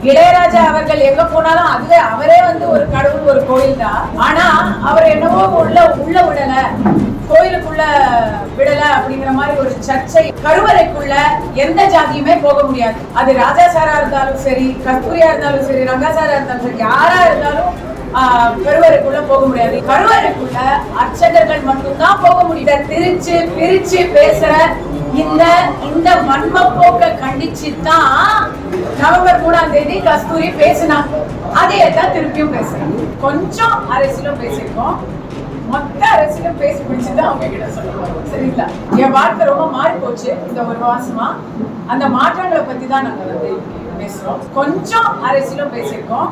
இளையராஜா அவர்கள் எங்க போனாலும் அதுவே அவரே ஒரு கடவுள், ஒரு கோயில் தான். ஆனா அவர் என்னவோ உள்ள விடல, கோயிலுக்குள்ள விடல அப்படிங்கிற மாதிரி ஒரு சர்ச்சை. கருவறைக்குள்ள எந்த ஜாதியுமே போக முடியாது. அது ராஜா சாரா இருந்தாலும் சரி, கஸ்தூரியா இருந்தாலும் சரி, ரங்கா சாரா இருந்தாலும் சரி, யாரா இருந்தாலும் கருவறைக்குள்ள போக முடியாது. கருவறைக்குள்ள அர்ச்சகர்கள் மட்டும்தான் போக முடியும். பிரிச்சு பேசுற இந்த வன்ம போக்க கண்டிச்சு தான் நவம்பர் 3ஆம் தேதி கஸ்தூரி பேசினாங்க. அதே தான் திருப்பியும் பேசுறேன். கொஞ்சம் அரசியலும் பேசிருக்கோம், மொத்த அரசியலும் பேசி பிடிச்சுதான் அவங்க கிட்ட சொல்லுவோம். சரிங்களா? என் வாழ்க்கை ரொம்ப மாறி போச்சு இந்த ஒரு மாசமா. அந்த மாற்றங்களை பத்தி தான் நாங்க பேசுறோம். கொஞ்சம் அரசியலும் பேசிருக்கோம்,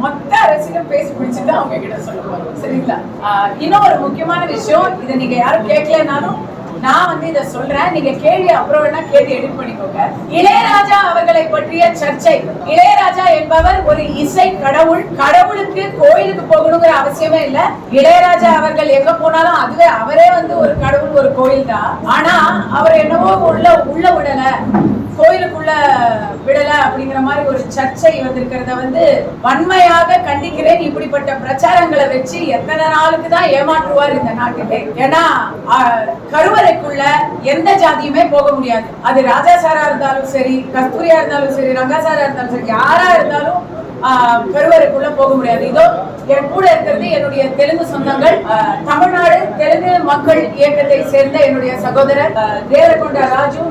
மொத்த அரசியலும் பேசி பிடிச்சுதான் அவங்க கிட்ட சொல்லுவோம். சரிங்களா? இன்னும் ஒரு முக்கியமான விஷயம், இதை நீங்க யாரும் கேட்கலனாலும் நான் இதை சொல்றேன். நீங்க கேள்வி அப்புறம் வேணா கேள்வி எடிட் பண்ணிக்கோங்க. இளையராஜா அவர்களை பற்றிய சர்ச்சை. இளையராஜா என்பவர் ஒரு இசை கடவுள். கடவுளுக்கு கோயிலுக்கு போகணுங்கிற அவசியமே இல்ல. இளையராஜா அவர்கள் எங்க போனாலும் அதுவே அவரே ஒரு கடவுள், ஒரு கோயில் தான். ஆனா அவர் என்னவோ உள்ள விடல, கோயிலுக்குள்ள விடல அப்படிங்கிற மாதிரி ஒரு சர்ச்சை வந்திருக்கிறத வன்மையாக கண்டிக்கிறேன். இப்படிப்பட்ட பிரச்சாரங்களை வச்சு எத்தனை நாளுக்கு தான் ஏமாற்றுவார் இந்த நாட்டிலே? ஏன்னா கருவறைக்குள்ள எந்த ஜாதியுமே போக முடியாது. அது ராஜா சாரா இருந்தாலும் சரி, கஸ்தூரியா இருந்தாலும் சரி, ரங்கா சாரா இருந்தாலும் சரி, யாரா இருந்தாலும் கருவறைக்குள்ள போக முடியாது. இதோ என் கூட இருக்கிறது என்னுடைய தெலுங்கு சொந்தங்கள். தமிழ்நாடு தெலுங்கு மக்கள் இயக்கத்தை சேர்ந்த என்னுடைய சகோதரர் தேவரகொண்டா ராஜு,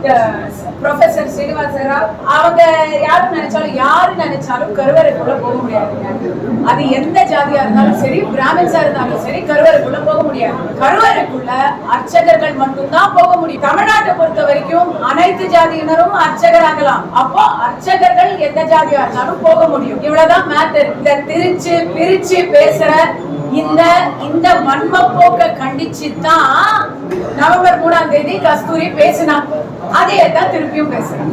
ப்ரொஃபசர் ஸ்ரீனிவாச ராவ். அவங்க யாரு நினைச்சாலும் கருவறைக்குள்ள போக முடியாது. அது எந்த ஜாதியா இருந்தாலும் சரி, பிராமின்ஸா இருந்தாலும் சரி, கருவறைக்குள்ள போக முடியாது. கருவறைக்குள்ள அர்ச்சகர்கள் மட்டும்தான் போக முடியும். தமிழ்நாட்டை பொறுத்த வரைக்கும் அனைத்து ஜாதியினரும் அர்ச்சகர் ஆகலாம். அப்போ அர்ச்சகர்கள் எந்த ஜாதியா இருந்தாலும் போக முடியும். இவ்வளவுதான் மேட்டர். இந்த பிரிச்சு பேசுற இந்த வன்ம போக்க கண்டிச்சு தான் நவம்பர் 3ஆம் தேதி கஸ்தூரி பேசினாங்க. அதே தான் திருப்பியும் பேசுறேன்.